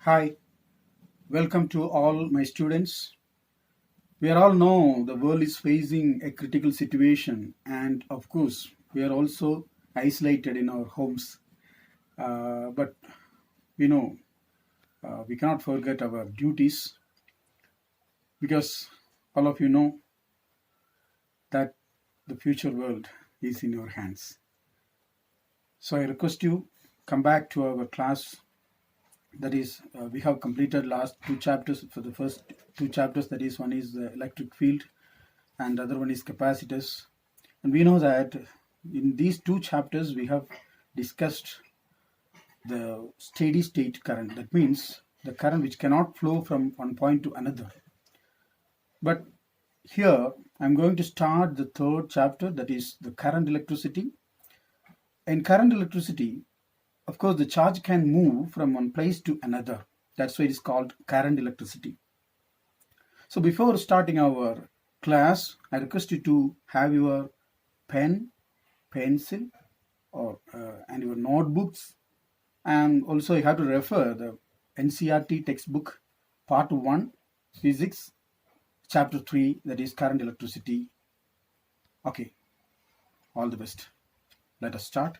Hi, welcome to all my students. We are all know the world is facing a critical situation, and of course, we are also isolated in our homes. But we know we cannot forget our duties because all of you know that the future world is in your hands. So I request you come back to our class. That is, we have completed last two chapters. For the first two chapters, that is, one is the electric field and the other one is capacitors. And we know that in these two chapters we have discussed the steady state current. That means the current which cannot flow from one point to another. But here I'm going to start the third chapter, that is the current electricity. In current electricity, of course, the charge can move from one place to another. That's why it is called current electricity. So before starting our class, I request you to have your pen, pencil, or and your notebooks, and also you have to refer the NCERT textbook part 1 physics chapter 3, that is current electricity. Okay, all the best. Let us start.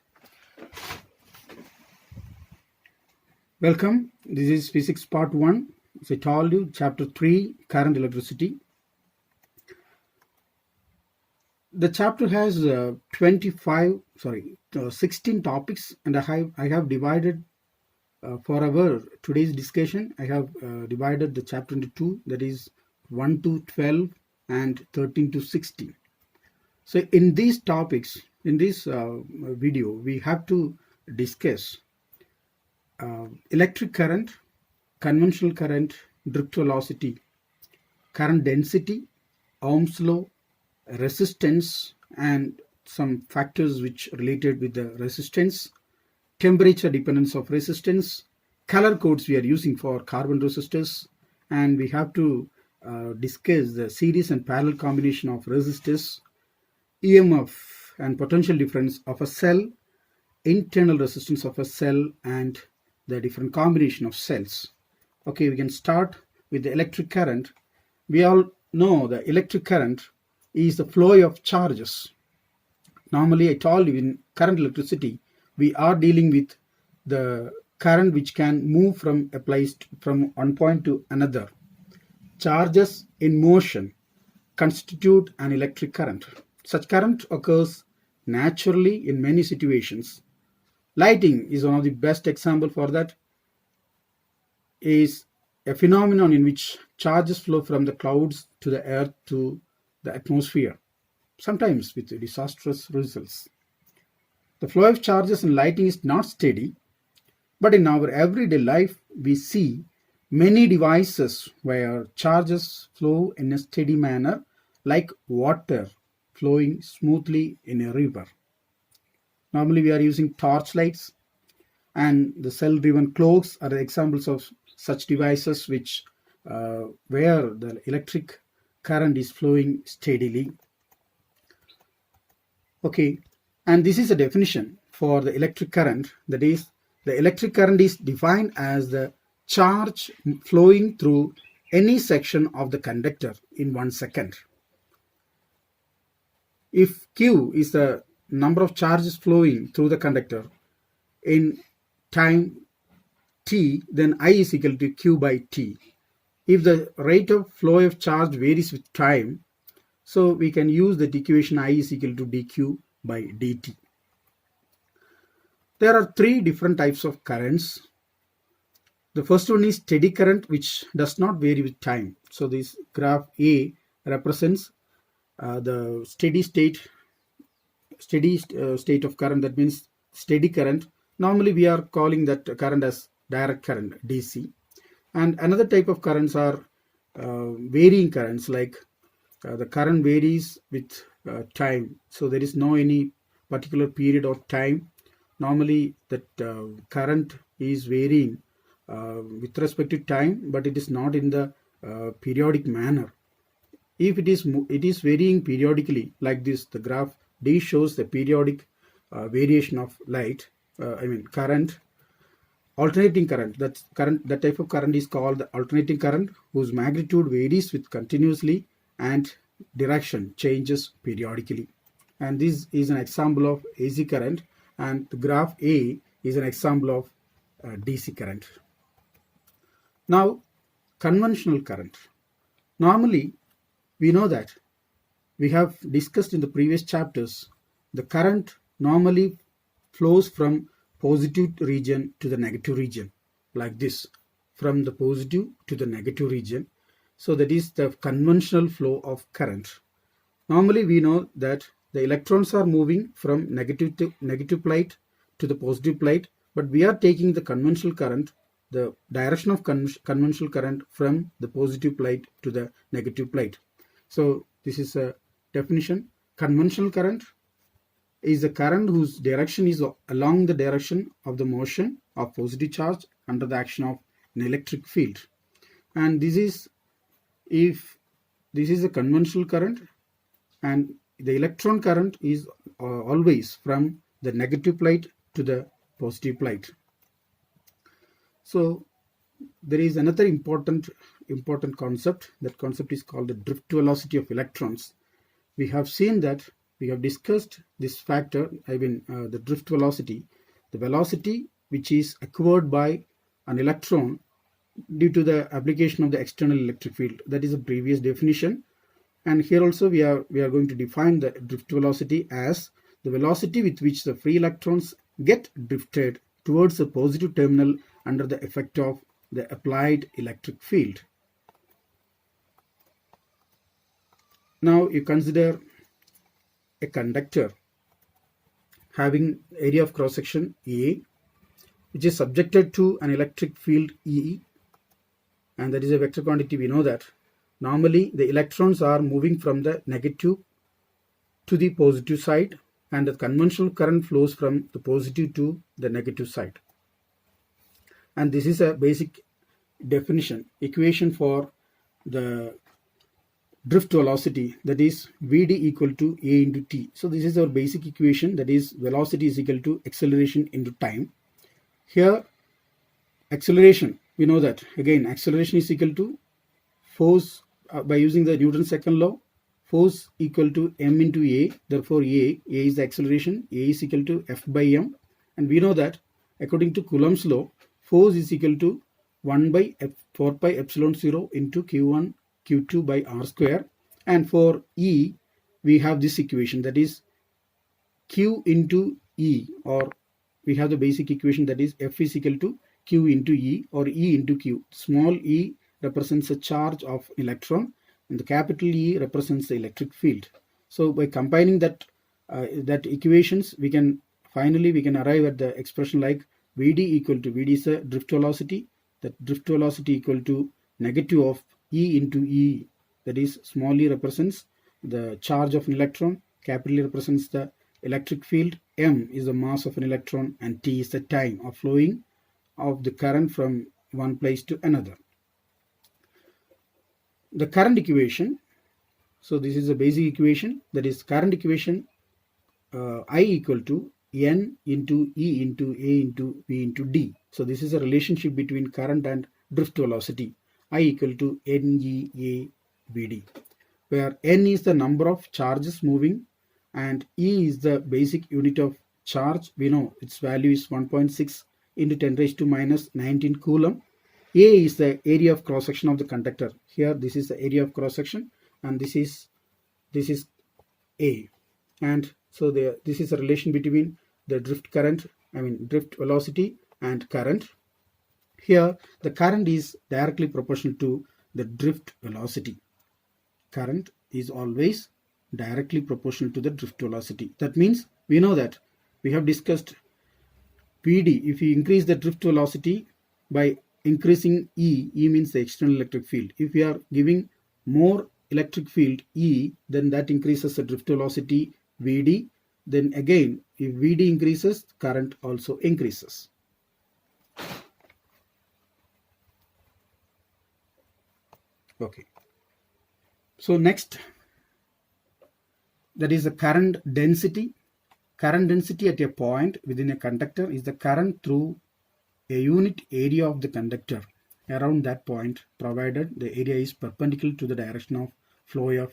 Welcome. This is physics part 1. As I told you, chapter 3, current electricity. The chapter has 16 topics, and I have divided for our today's discussion. I have divided the chapter into two, that is 1 to 12 and 13 to 16. So in these topics, in this video, we have to discuss electric current, conventional current, drift velocity, current density, Ohm's law, resistance, and some factors which related with the resistance, temperature dependence of resistance, color codes we are using for carbon resistors, and we have to discuss the series and parallel combination of resistors, EMF and potential difference of a cell, internal resistance of a cell, and the different combination of cells. Okay, we can start with the electric current. We all know the electric current is the flow of charges. Normally, I told you in current electricity, we are dealing with the current which can move from a place from one point to another. Charges in motion constitute an electric current. Such current occurs naturally in many situations. Lighting is one of the best example for that. Is a phenomenon in which charges flow from the clouds to the earth to the atmosphere, sometimes with disastrous results. The flow of charges in lighting is not steady, but in our everyday life we see many devices where charges flow in a steady manner, like water flowing smoothly in a river. Normally we are using torch lights, and the cell-driven clocks are examples of such devices which where the electric current is flowing steadily. Okay, and this is a definition for the electric current. That is, the electric current is defined as the charge flowing through any section of the conductor in 1 second. If Q is the number of charges flowing through the conductor in time t, then I is equal to Q by T. If the rate of flow of charge varies with time, so we can use the equation I is equal to dQ by dt. There are three different types of currents. The first one is steady current, which does not vary with time. So this graph A represents the steady state of current. That means steady current. Normally we are calling that current as direct current, DC. And another type of currents are varying currents, like the current varies with time. So there is no any particular period of time. Normally that current is varying with respect to time, but it is not in the periodic manner. If it is varying periodically, like this, the graph D shows the periodic variation of current. alternating current. That type of current is called the alternating current, whose magnitude varies with continuously and direction changes periodically. And this is an example of AC current, and the graph A is an example of DC current. Now, conventional current. Normally, we know that we have discussed in the previous chapters, the current normally flows from positive region to the negative region, like this, from the positive to the negative region. So that is the conventional flow of current. Normally we know that the electrons are moving from negative plate to the positive plate, but we are taking the conventional current, the direction of conventional current from the positive plate to the negative plate. So this is a definition. Conventional current is a current whose direction is along the direction of the motion of positive charge under the action of an electric field. And this is, if this is a conventional current, and the electron current is always from the negative plate to the positive plate. So there is another important concept. That concept is called the drift velocity of electrons. We have seen that, we have discussed this factor, the drift velocity, the velocity which is acquired by an electron due to the application of the external electric field. That is a previous definition. And here also we are going to define the drift velocity as the velocity with which the free electrons get drifted towards the positive terminal under the effect of the applied electric field. Now you consider a conductor having area of cross section A, which is subjected to an electric field E, and that is a vector quantity. We know that normally the electrons are moving from the negative to the positive side, and the conventional current flows from the positive to the negative side. And this is a basic definition, equation for the drift velocity, that is Vd equal to A into T. So this is our basic equation, that is velocity is equal to acceleration into time. Here acceleration, we know that again acceleration is equal to force by using the Newton's second law, force equal to m into A. Therefore A is the acceleration, A is equal to F by m, and we know that according to Coulomb's law, force is equal to 1 by 4 pi epsilon 0 into Q1 Q2 by R square. And for E we have this equation, that is Q into E, or we have the basic equation, that is F is equal to Q into E or E into Q. Small e represents a charge of electron and the capital E represents the electric field. So by combining that equations, we can arrive at the expression like Vd equal to, Vd is a drift velocity, that drift velocity equal to negative of E into E, that is small e represents the charge of an electron, capital E represents the electric field, m is the mass of an electron, and T is the time of flowing of the current from one place to another. The current equation, so this is a basic equation, that is current equation, I equal to N into E into A into V into D. So this is a relationship between current and drift velocity, I equal to NEAVD, where N is the number of charges moving and E is the basic unit of charge. We know its value is 1.6 into 10 raised to minus 19 coulomb. A is the area of cross section of the conductor. Here this is the area of cross section, and this is A. And so this is a relation between the drift velocity and current. Here the current is directly proportional to the drift velocity. Current is always directly proportional to the drift velocity. That means we know that we have discussed Vd. If you increase the drift velocity by increasing E means the external electric field. If we are giving more electric field E, then that increases the drift velocity Vd. Then again, if Vd increases, current also increases. Okay. So next, that is the current density. Current density at a point within a conductor is the current through a unit area of the conductor around that point, provided the area is perpendicular to the direction of flow of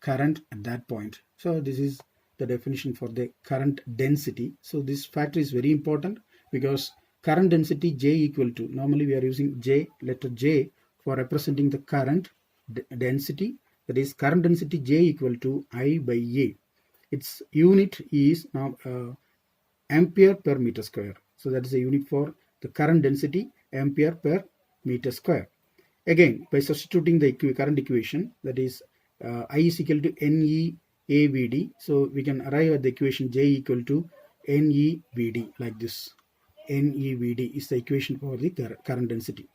current at that point. So this is the definition for the current density. So this factor is very important because current density J equal to, normally we are using letter J for representing the current density. That is, current density J equal to I by A. Its unit is now ampere per meter square. So that is a unit for the current density, ampere per meter square. Again, by substituting the current equation, that is I is equal to NEAVD, so we can arrive at the equation J equal to NEVD like this. NEVD is the equation for the current density.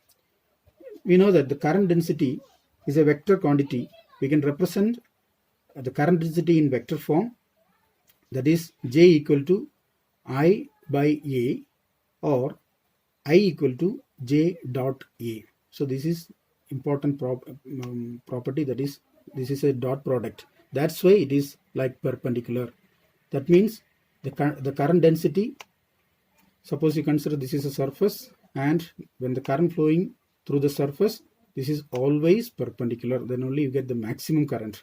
We know that the current density is a vector quantity. We can represent the current density in vector form, that is J equal to I by A or I equal to J dot A. So this is important property, that is, this is a dot product. That's why it is like perpendicular. That means the current density, suppose you consider this is a surface, and when the current flowing through the surface, this is always perpendicular, then only you get the maximum current.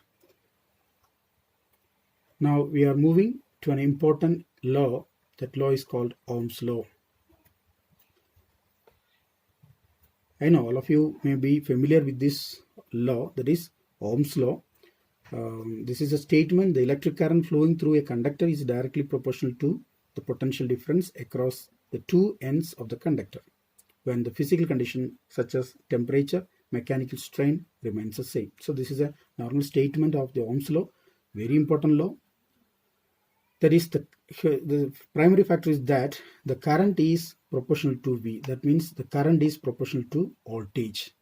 Now we are moving to an important law. That law is called Ohm's law. I know all of you may be familiar with this law, that is Ohm's law. This is a statement: the electric current flowing through a conductor is directly proportional to the potential difference across the two ends of the conductor when the physical condition such as temperature, mechanical strain remains the same. So this is a normal statement of the Ohm's law, very important law. That is, the primary factor is that the current is proportional to V. That means the current is proportional to voltage.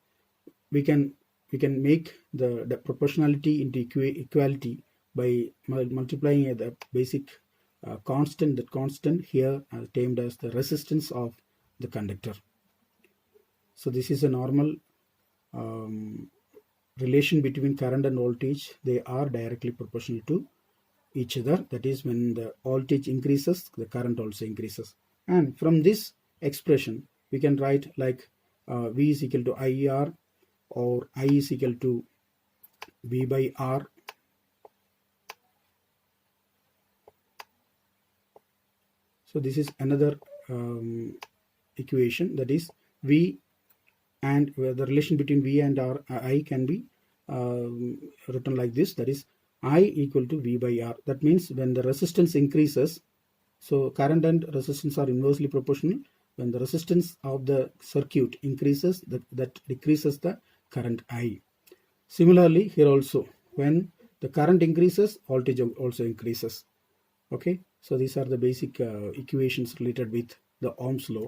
We can make the proportionality into equality by multiplying the basic constant. That constant here termed as the resistance of the conductor. So this is a normal relation between current and voltage. They are directly proportional to each other. That is, when the voltage increases, the current also increases. And from this expression, we can write like V is equal to IR, or I is equal to V by R. So this is another equation, that is V, and the relation between V and R, I can be written like this, that is I equal to V by R. That means when the resistance increases, so current and resistance are inversely proportional. When the resistance of the circuit increases, that decreases the current I. Similarly, here also, when the current increases, voltage also increases. Okay, so these are the basic equations related with the Ohm's law.